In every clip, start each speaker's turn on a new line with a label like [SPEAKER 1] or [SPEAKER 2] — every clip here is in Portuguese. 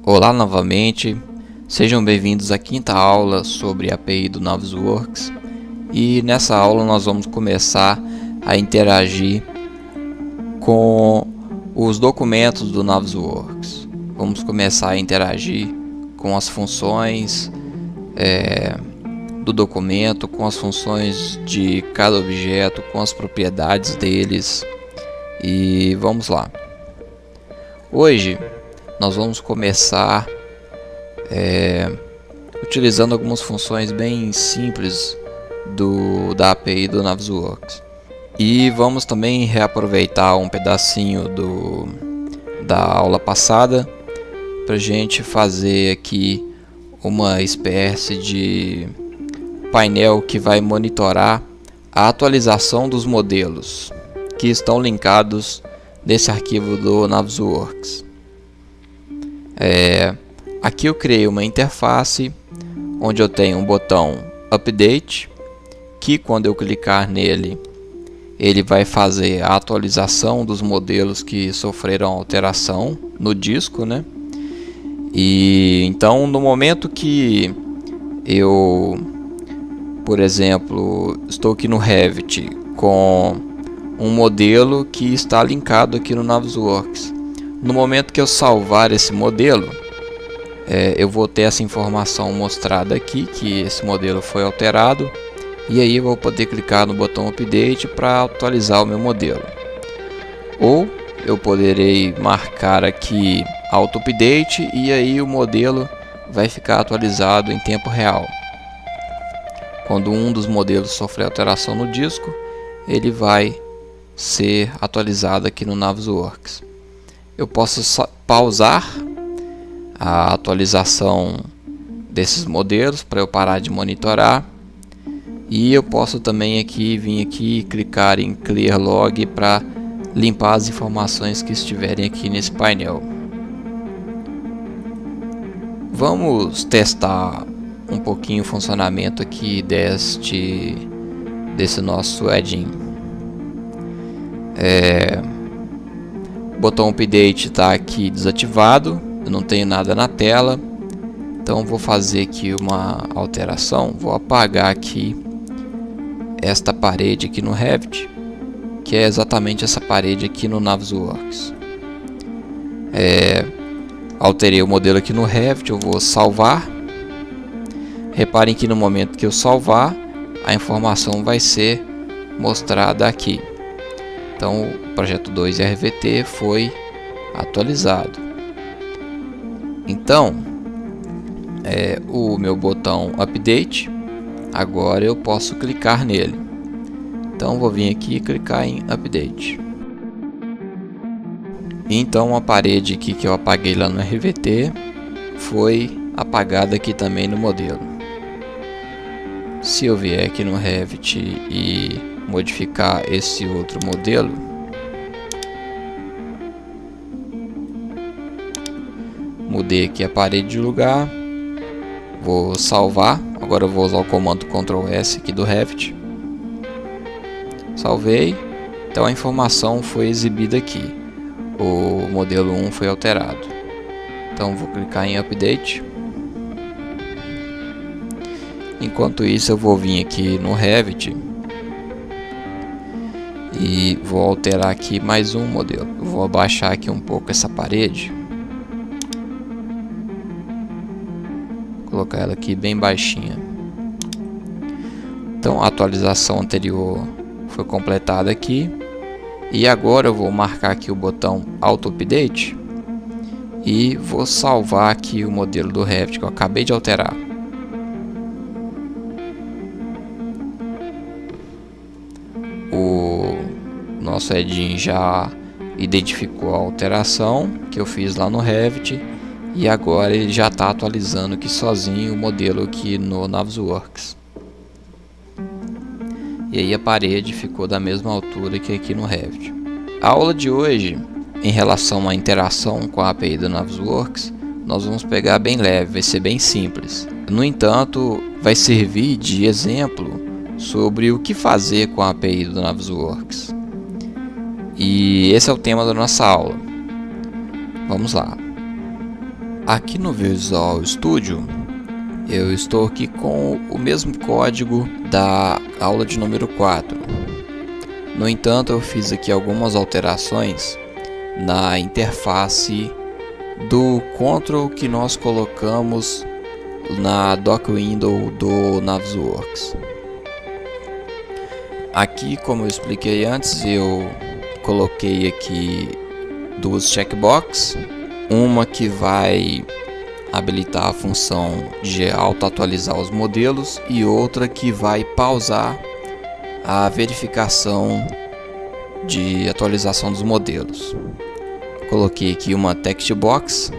[SPEAKER 1] Olá novamente, sejam bem-vindos à quinta aula sobre a API do Navisworks, e nessa aula nós vamos começar a interagir com os documentos do Navisworks. Vamos começar a interagir com as funções do documento, com as funções de cada objeto, com as propriedades deles, e vamos lá. Hoje nós vamos começar utilizando algumas funções bem simples da API do Navisworks. E vamos também reaproveitar um pedacinho da aula passada para a gente fazer aqui uma espécie de painel que vai monitorar a atualização dos modelos que estão linkados nesse arquivo do Navisworks. Aqui eu criei uma interface onde eu tenho um botão Update, que quando eu clicar nele ele vai fazer a atualização dos modelos que sofreram alteração no disco, né? E então no momento que eu, por exemplo, estou aqui no Revit com um modelo que está linkado aqui no Navisworks, no momento que eu salvar esse modelo, eu vou ter essa informação mostrada aqui, que esse modelo foi alterado, e aí eu vou poder clicar no botão Update para atualizar o meu modelo. Ou eu poderei marcar aqui Auto Update, e aí o modelo vai ficar atualizado em tempo real. Quando um dos modelos sofrer alteração no disco, ele vai ser atualizado aqui no Navisworks. Eu posso pausar a atualização desses modelos para eu parar de monitorar, e eu posso também vir aqui e clicar em Clear Log para limpar as informações que estiverem aqui nesse painel. Vamos testar um pouquinho o funcionamento aqui desse nosso add-in. O botão Update está aqui desativado, eu não tenho nada na tela, então vou fazer aqui uma alteração. Vou apagar aqui esta parede aqui no Revit, que é exatamente essa parede aqui no Navisworks. Alterei o modelo aqui no Revit, eu vou salvar. Reparem que no momento que eu salvar, a informação vai ser mostrada aqui. Então o projeto 2 RVT foi atualizado. Então o meu botão Update, agora eu posso clicar nele. Então vou vir aqui e clicar em Update. Então a parede aqui que eu apaguei lá no RVT foi apagada aqui também no modelo. Se eu vier aqui no Revit e modificar esse outro modelo, mudei aqui a parede de lugar, vou salvar. Agora eu vou usar o comando Ctrl S aqui do Revit. Salvei. Então a informação foi exibida aqui. O modelo 1 foi alterado. Então vou clicar em Update. Enquanto isso eu vou vir aqui no Revit e vou alterar aqui mais um modelo. Eu vou abaixar aqui um pouco essa parede, colocar ela aqui bem baixinha. Então a atualização anterior foi completada aqui, e agora eu vou marcar aqui o botão Auto Update e vou salvar aqui o modelo do Revit que eu acabei de alterar. O nosso add-in já identificou a alteração que eu fiz lá no Revit, e agora ele já está atualizando aqui sozinho o modelo aqui no Navisworks. E aí a parede ficou da mesma altura que aqui no Revit. A aula de hoje, em relação à interação com a API do Navisworks, nós vamos pegar bem leve, vai ser bem simples. No entanto, vai servir de exemplo sobre o que fazer com a API do Navisworks. E esse é o tema da nossa aula. Vamos lá. Aqui no Visual Studio, eu estou aqui com o mesmo código da aula de número 4. No entanto, eu fiz aqui algumas alterações na interface do control que nós colocamos na dock window do Navisworks. Aqui, como eu expliquei antes, eu coloquei aqui duas checkbox, uma que vai habilitar a função de auto-atualizar os modelos e outra que vai pausar a verificação de atualização dos modelos. Coloquei aqui uma text box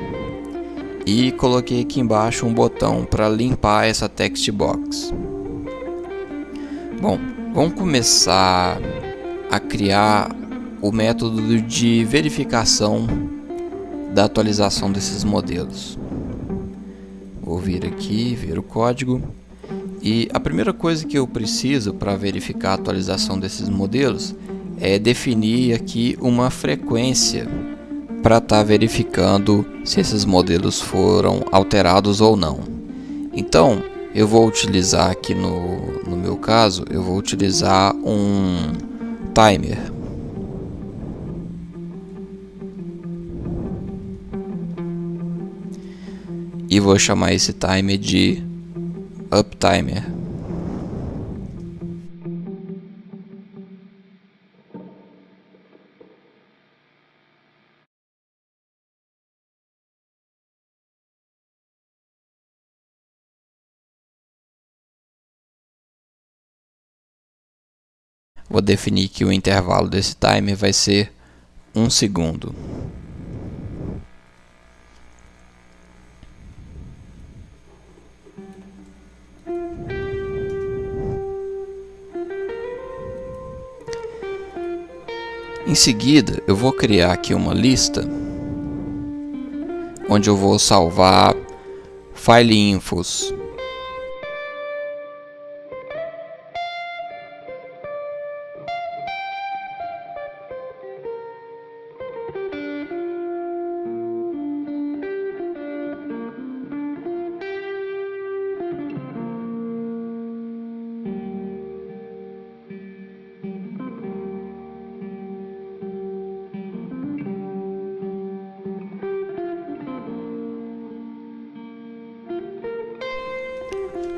[SPEAKER 1] e coloquei aqui embaixo um botão para limpar essa text box. Bom, vamos começar a criar o método de verificação da atualização desses modelos. Vou vir aqui, ver o código, e a primeira coisa que eu preciso para verificar a atualização desses modelos é definir aqui uma frequência para estar verificando se esses modelos foram alterados ou não. Então eu vou utilizar aqui no meu caso, eu vou utilizar um timer. E vou chamar esse timer de uptimer. Vou definir que o intervalo desse timer vai ser 1 segundo. Em seguida, eu vou criar aqui uma lista onde eu vou salvar file infos.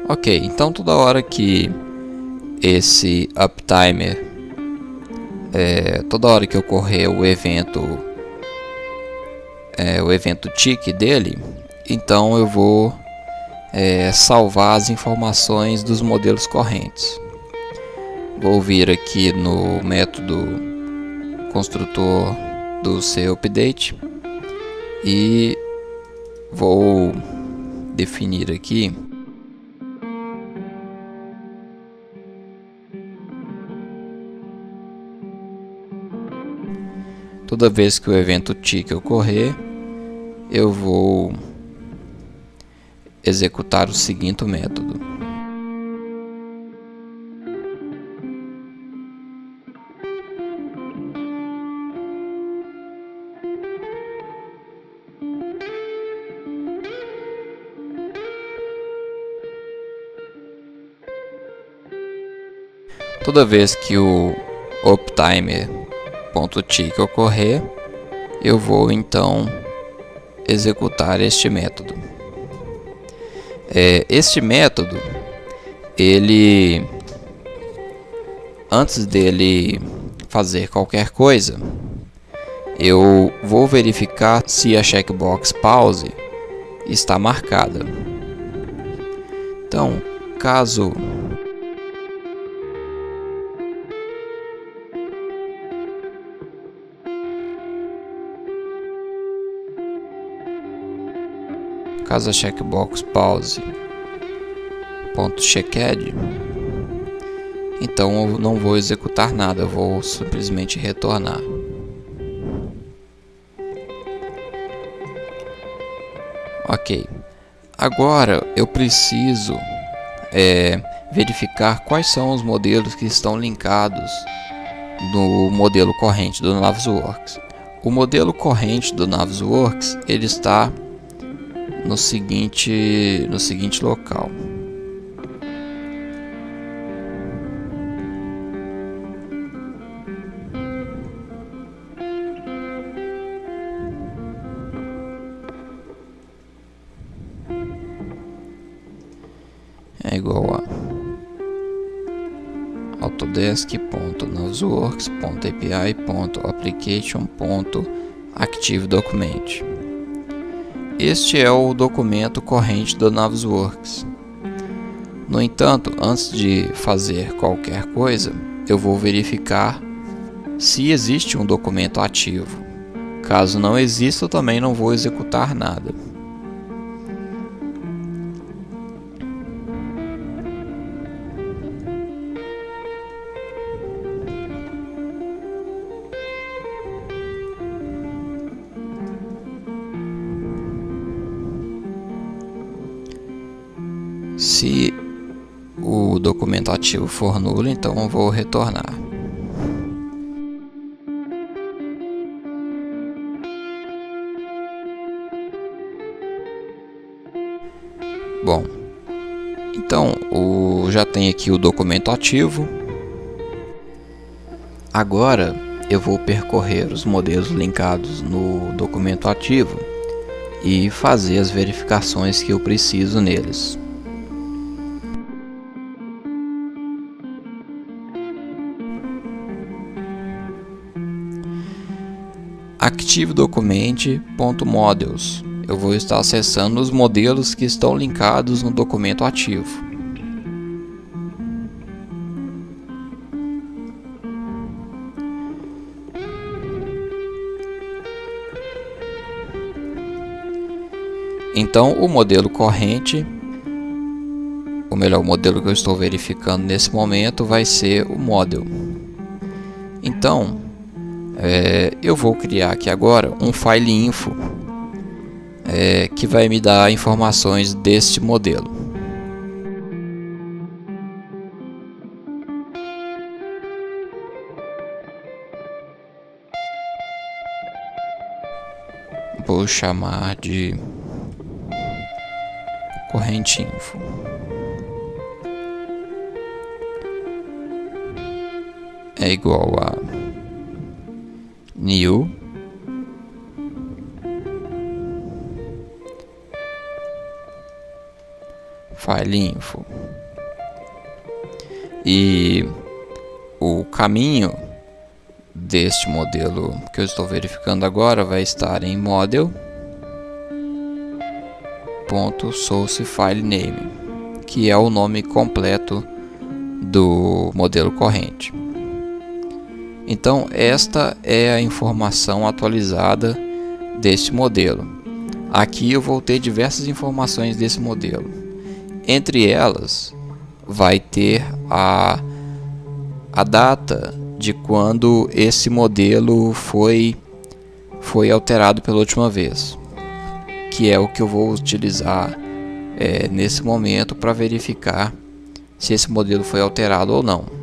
[SPEAKER 1] Ok, então toda hora que esse uptimer, toda hora que ocorrer o evento tick dele, então eu vou salvar as informações dos modelos correntes. Vou vir aqui no método construtor do update e vou definir aqui toda vez que o evento tick ocorrer, eu vou executar o seguinte método. Toda vez que o uptimer.tick ocorrer, eu vou então executar este método. Este método, ele, antes dele fazer qualquer coisa, eu vou verificar se a checkbox pause está marcada. Então, caso a checkbox pause .checked, então eu não vou executar nada, eu vou simplesmente retornar. Ok, agora eu preciso verificar quais são os modelos que estão linkados no modelo corrente do Navisworks. O modelo corrente do Navisworks, ele está no seguinte local. É igual a autodesk.navisworks.api.application.activedocument. Este é o documento corrente do Navisworks. No entanto, antes de fazer qualquer coisa, eu vou verificar se existe um documento ativo. Caso não exista, eu também não vou executar nada. Se o documento ativo for nulo, então eu vou retornar. Bom, então já tem aqui o documento ativo. Agora eu vou percorrer os modelos linkados no documento ativo e fazer as verificações que eu preciso neles. ActiveDocument.models. Eu vou estar acessando os modelos que estão linkados no documento ativo. Então, o modelo corrente, ou melhor, o modelo que eu estou verificando nesse momento vai ser o model. Então, eu vou criar aqui agora um file info que vai me dar informações deste modelo. Vou chamar de corrente info. É igual a new file info, e o caminho deste modelo que eu estou verificando agora vai estar em model.sourceFileName, que é o nome completo do modelo corrente. Então, esta é a informação atualizada deste modelo. Aqui eu vou ter diversas informações desse modelo. Entre elas, vai ter a data de quando esse modelo foi alterado pela última vez, que é o que eu vou utilizar nesse momento para verificar se esse modelo foi alterado ou não.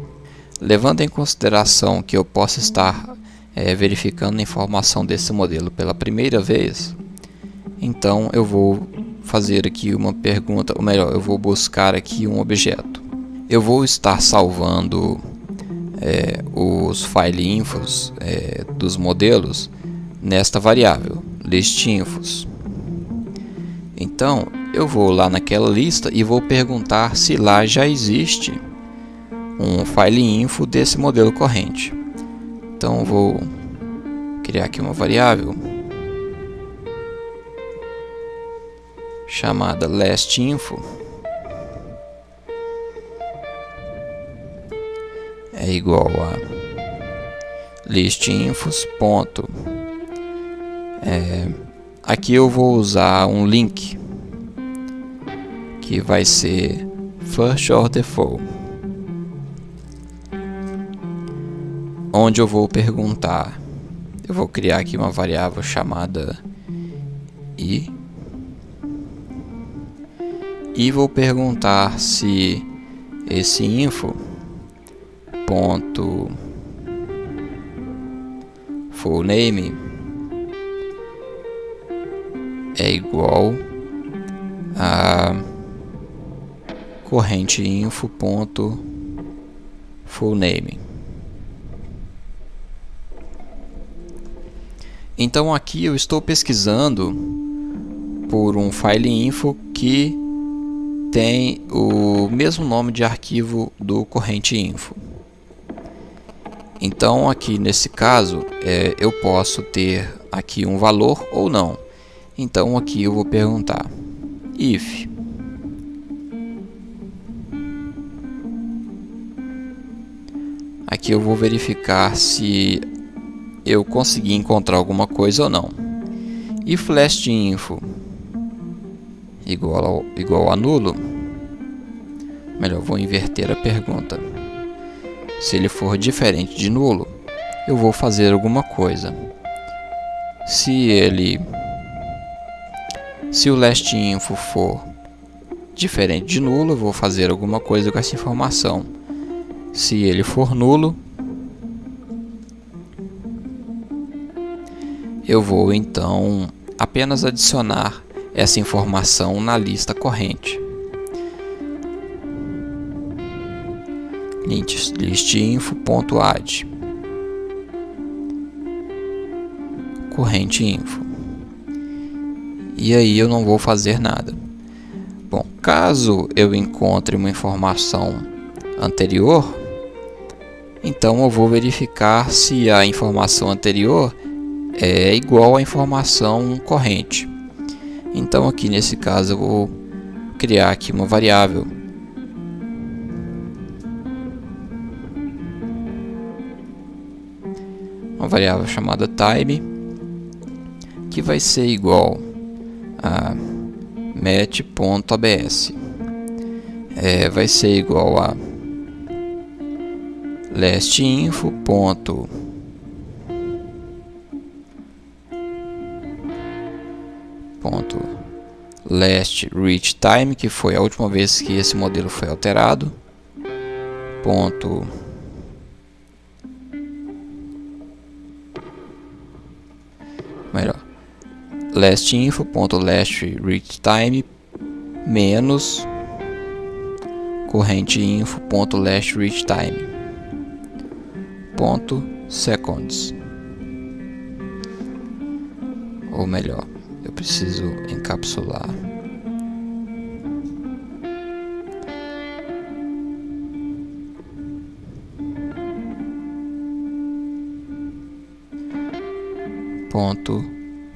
[SPEAKER 1] Levando em consideração que eu possa estar verificando a informação desse modelo pela primeira vez, então eu vou fazer aqui uma pergunta, ou melhor, eu vou buscar aqui um objeto. Eu vou estar salvando os file infos dos modelos nesta variável listinfos. Então eu vou lá naquela lista e vou perguntar se lá já existe um file info desse modelo corrente. Então vou criar aqui uma variável chamada lastinfo, é igual a listinfos ponto. Aqui eu vou usar um link que vai ser first or default, onde eu vou perguntar, eu vou criar aqui uma variável chamada i e vou perguntar se esse info ponto full name é igual a corrente info.fullname. Então aqui eu estou pesquisando por um file info que tem o mesmo nome de arquivo do corrente info. Então aqui nesse caso eu posso ter aqui um valor ou não. Então aqui eu vou perguntar if aqui eu vou verificar se eu consegui encontrar alguma coisa ou não. If last info igual a nulo, melhor, vou inverter a pergunta. Se ele for diferente de nulo, eu vou fazer alguma coisa. Se o last info for diferente de nulo, eu vou fazer alguma coisa com essa informação. Se ele for nulo, eu vou então apenas adicionar essa informação na lista corrente. listinfo.add corrente info. E aí eu não vou fazer nada. Bom, caso eu encontre uma informação anterior, então eu vou verificar se a informação anterior é igual à informação corrente. Então aqui nesse caso eu vou criar aqui uma variável chamada time, que vai ser igual a match.abs, vai ser igual a last reach time, que foi a última vez que esse modelo foi alterado, last info.last reach time menos corrente info.last reach time .seconds. Ou melhor, eu preciso encapsular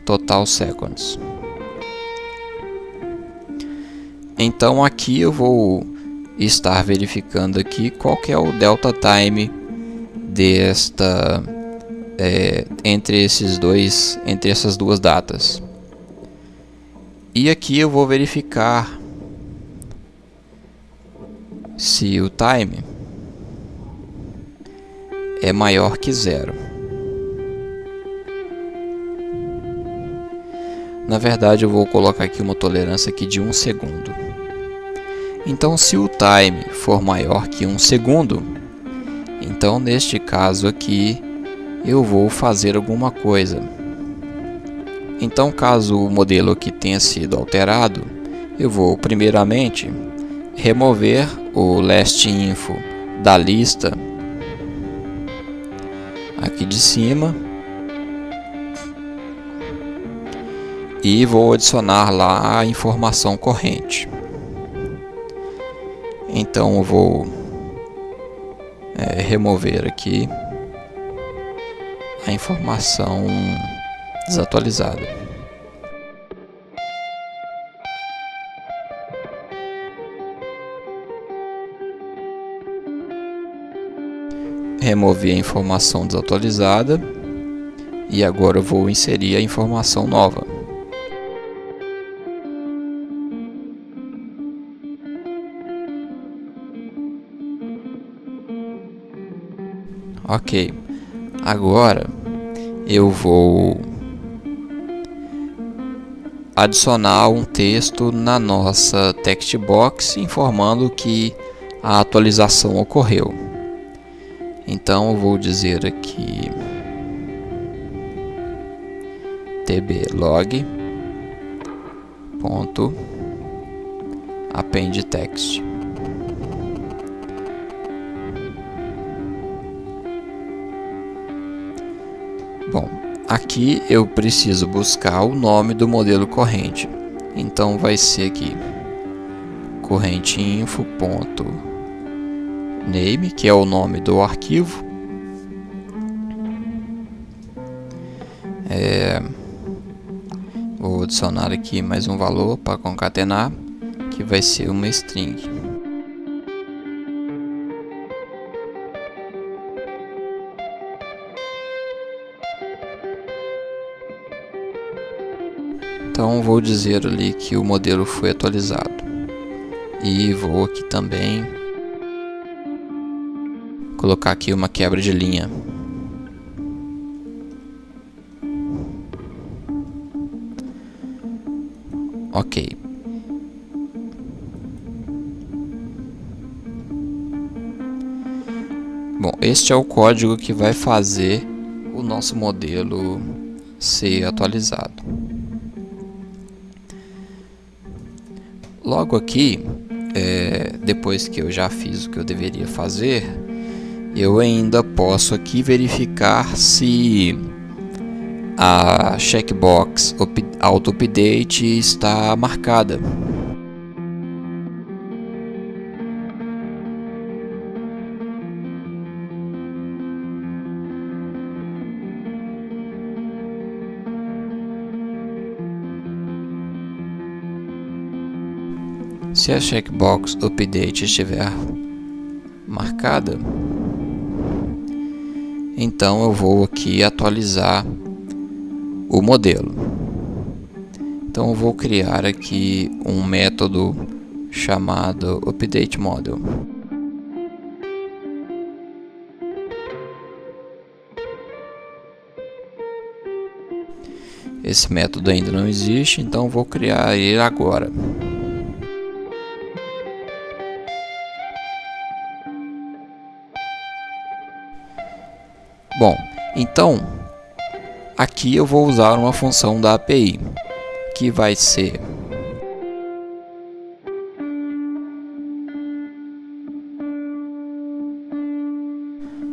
[SPEAKER 1] total seconds. Então aqui eu vou estar verificando aqui qual que é o delta time desta entre essas duas datas. E aqui eu vou verificar se o time é maior que 0. Na verdade eu vou colocar aqui uma tolerância aqui de 1 segundo. Então se o time for maior que 1 segundo, então neste caso aqui eu vou fazer alguma coisa. Então caso o modelo aqui tenha sido alterado, eu vou primeiramente remover o last info da lista aqui de cima e vou adicionar lá a informação corrente. Então eu vou remover aqui a informação desatualizada. Removi a informação desatualizada e agora eu vou inserir a informação nova. Ok, agora eu vou adicionar um texto na nossa text box informando que a atualização ocorreu. Então eu vou dizer aqui tblog append text. Bom, aqui eu preciso buscar o nome do modelo corrente, então vai ser aqui corrente info.name, que é o nome do arquivo. Vou adicionar aqui mais um valor para concatenar, que vai ser uma string. Então vou dizer ali que o modelo foi atualizado. E vou aqui também colocar aqui uma quebra de linha. Ok. Bom, este é o código que vai fazer o nosso modelo ser atualizado. Logo aqui, depois que eu já fiz o que eu deveria fazer, eu ainda posso aqui verificar se a checkbox Auto Update está marcada. Se a checkbox Update estiver marcada, então eu vou aqui atualizar o modelo. Então eu vou criar aqui um método chamado UpdateModel. Esse método ainda não existe, então eu vou criar ele agora. Bom, então aqui eu vou usar uma função da API, que vai ser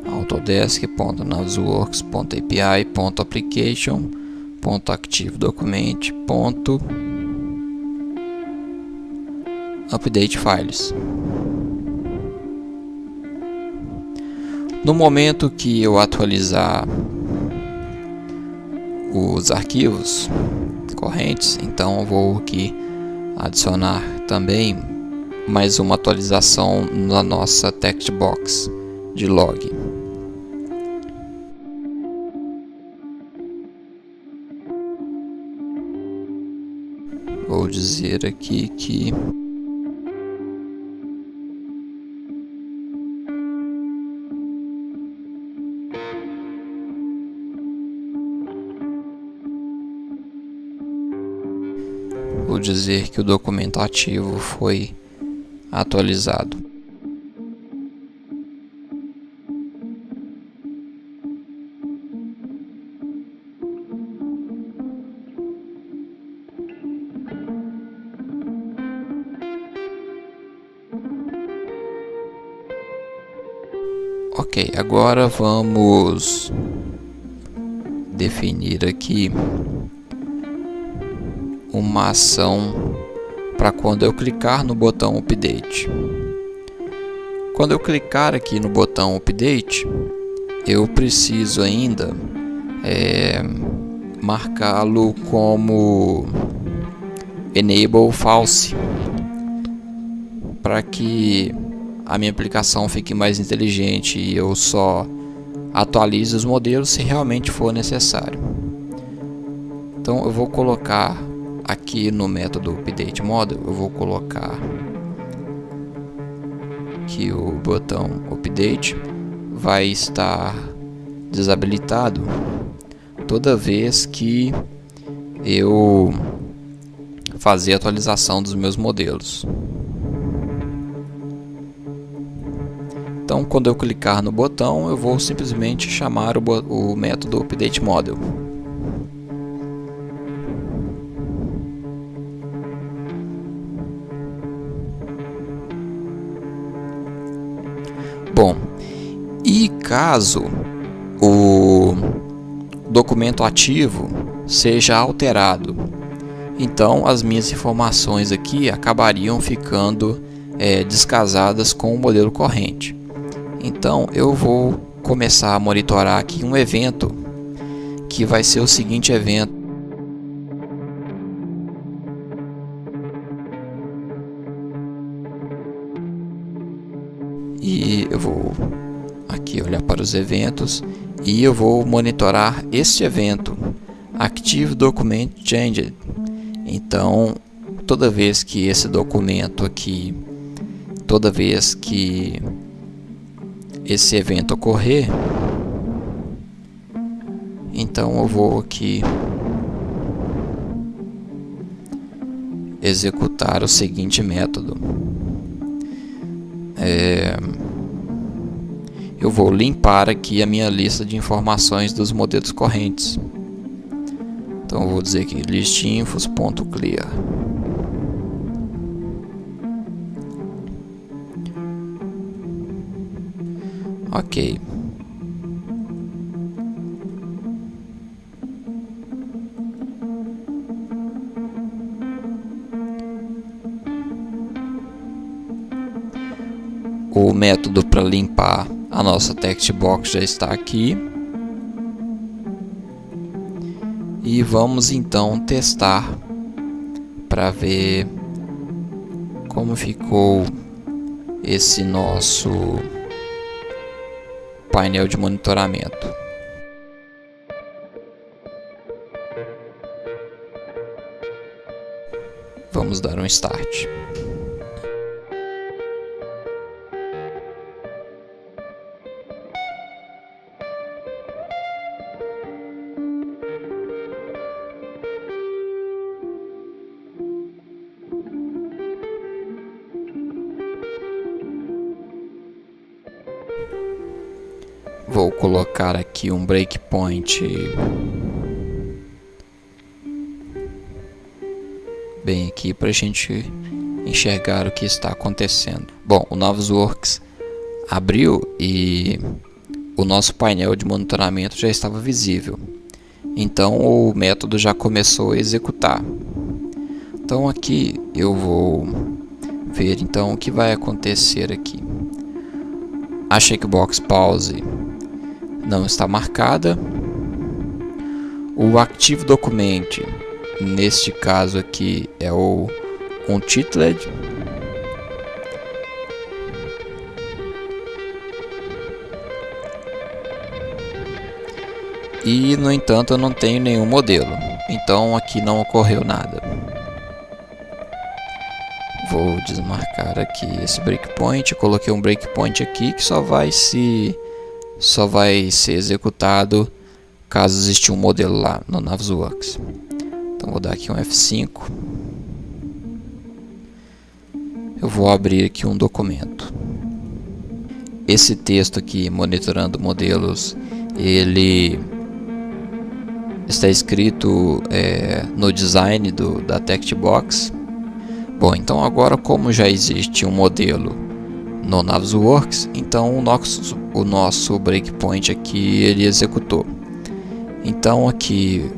[SPEAKER 1] autodesk.navisworks.api.activedocument.updatefiles. No momento que eu atualizar os arquivos correntes, então eu vou aqui adicionar também mais uma atualização na nossa text box de log. Vou dizer aqui que o documento ativo foi atualizado. Ok, agora vamos definir aqui uma ação para quando eu clicar no botão Update. Quando eu clicar aqui no botão Update, eu preciso ainda marcá-lo como Enable False, para que a minha aplicação fique mais inteligente e eu só atualize os modelos se realmente for necessário. Então eu vou colocar aqui no método UpdateModel, eu vou colocar que o botão Update vai estar desabilitado toda vez que eu fazer a atualização dos meus modelos. Então, quando eu clicar no botão, eu vou simplesmente chamar o método UpdateModel. caso o documento ativo seja alterado, então as minhas informações aqui acabariam ficando descasadas com o modelo corrente. Então eu vou começar a monitorar aqui um evento que vai ser o seguinte evento. E eu vou aqui olhar para os eventos e eu vou monitorar este evento, Active Document Changed. Então, toda vez que esse documento aqui, toda vez que esse evento ocorrer, então eu vou aqui executar o seguinte método. Eu vou limpar aqui a minha lista de informações dos modelos correntes. Então eu vou dizer aqui listinfos.clear. Ok. O método para limpar a nossa text box já está aqui. E vamos então testar para ver como ficou esse nosso painel de monitoramento. Vamos dar um start. Vou colocar aqui um breakpoint bem aqui para a gente enxergar o que está acontecendo. Bom, o Navisworks abriu e o nosso painel de monitoramento já estava visível. Então o método já começou a executar. Então aqui eu vou ver então o que vai acontecer aqui. A checkbox pause não está marcada. O Active Document, neste caso aqui, é o Untitled. E, no entanto, eu não tenho nenhum modelo. Então aqui não ocorreu nada. Vou desmarcar aqui esse breakpoint. Coloquei um breakpoint aqui que só vai ser executado caso exista um modelo lá no Navisworks. Então vou dar aqui um F5. Eu vou abrir aqui um documento. Esse texto aqui, monitorando modelos, ele está escrito no design da text box. Bom, então agora, como já existe um modelo no Navisworks, então o nosso breakpoint aqui ele executou. Então aqui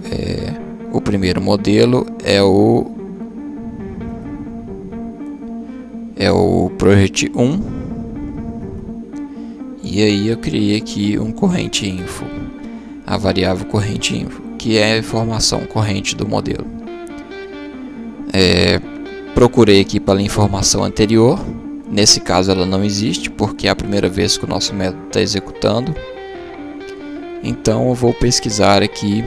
[SPEAKER 1] o primeiro modelo é o Project 1, e aí eu criei aqui um corrente info, a variável corrente info, que é a informação corrente do modelo. Procurei aqui pela informação anterior. Nesse caso ela não existe, porque é a primeira vez que o nosso método está executando. Então eu vou pesquisar aqui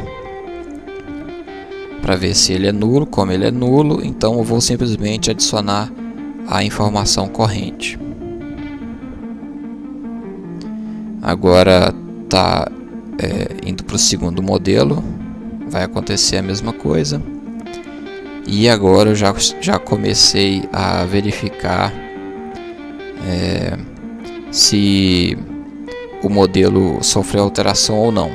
[SPEAKER 1] para ver se ele é nulo. Como ele é nulo, então eu vou simplesmente adicionar a informação corrente. Agora está indo para o segundo modelo, vai acontecer a mesma coisa. E agora eu já comecei a verificar se o modelo sofreu alteração ou não.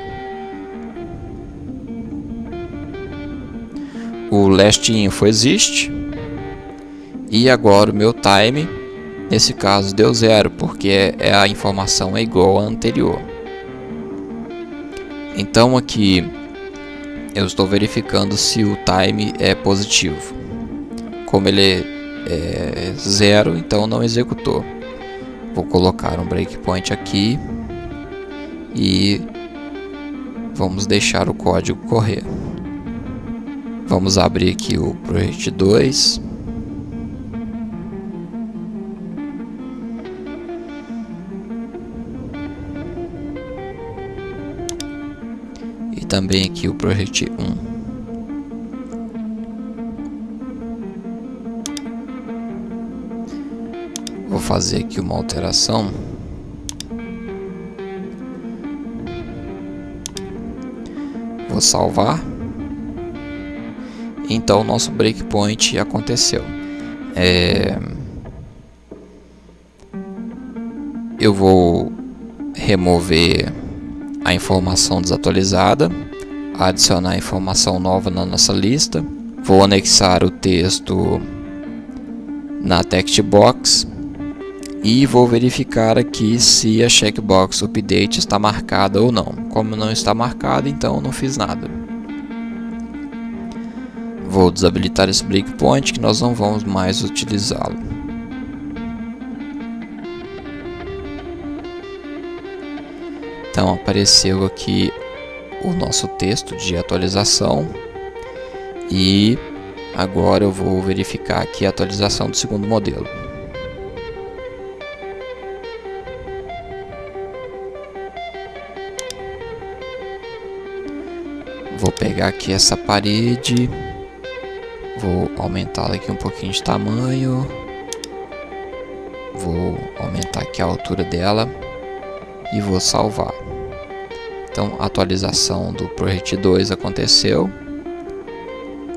[SPEAKER 1] O last info existe, e agora o meu time, nesse caso, deu 0, porque a informação é igual à anterior. Então aqui eu estou verificando se o time é positivo. Como ele é 0, então não executou. Vou colocar um breakpoint aqui e vamos deixar o código correr. Vamos abrir aqui o Project 2. E também aqui o Project 1. Vou fazer aqui uma alteração. Vou salvar. Então nosso breakpoint aconteceu. Eu vou remover a informação desatualizada, adicionar informação nova na nossa lista. Vou anexar o texto na text box e vou verificar aqui se a checkbox update está marcada ou não. Como não está marcada, então não fiz nada. Vou desabilitar esse breakpoint que nós não vamos mais utilizá-lo. Então apareceu aqui o nosso texto de atualização e agora eu vou verificar aqui a atualização do segundo modelo. Vou pegar aqui essa parede, vou aumentá-la aqui um pouquinho de tamanho, vou aumentar aqui a altura dela e vou salvar. Então a atualização do Project 2 aconteceu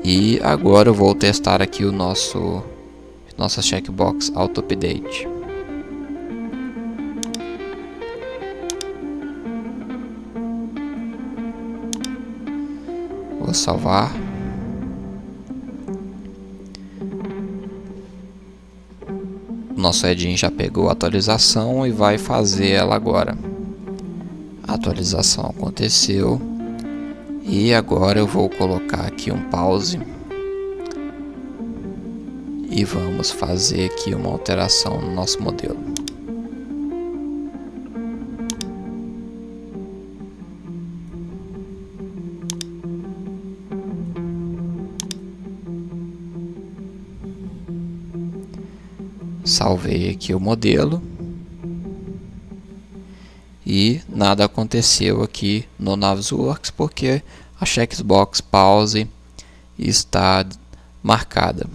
[SPEAKER 1] e agora eu vou testar aqui o nossa checkbox Auto Update. Vou salvar. Nosso Edin já pegou a atualização e vai fazer ela agora. A atualização aconteceu e agora eu vou colocar aqui um pause e vamos fazer aqui uma alteração no nosso modelo. Salvei aqui o modelo e nada aconteceu aqui no Navisworks porque a checkbox pause está marcada.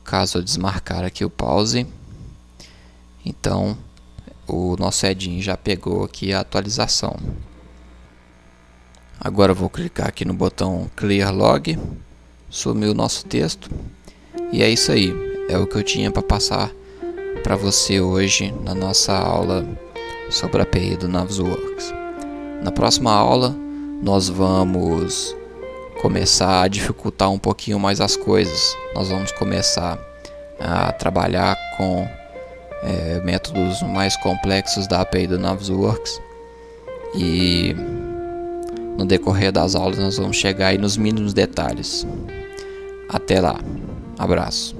[SPEAKER 1] Caso eu desmarcar aqui o pause, então o nosso Edin já pegou aqui a atualização. Agora eu vou clicar aqui no botão Clear Log, sumiu o nosso texto. E é isso aí, é o que eu tinha para passar para você hoje na nossa aula sobre a API do Navisworks. Na próxima aula nós vamos começar a dificultar um pouquinho mais as coisas. Nós vamos começar a trabalhar com métodos mais complexos da API do Navisworks e no decorrer das aulas nós vamos chegar aí nos mínimos detalhes. Até lá! Abraço.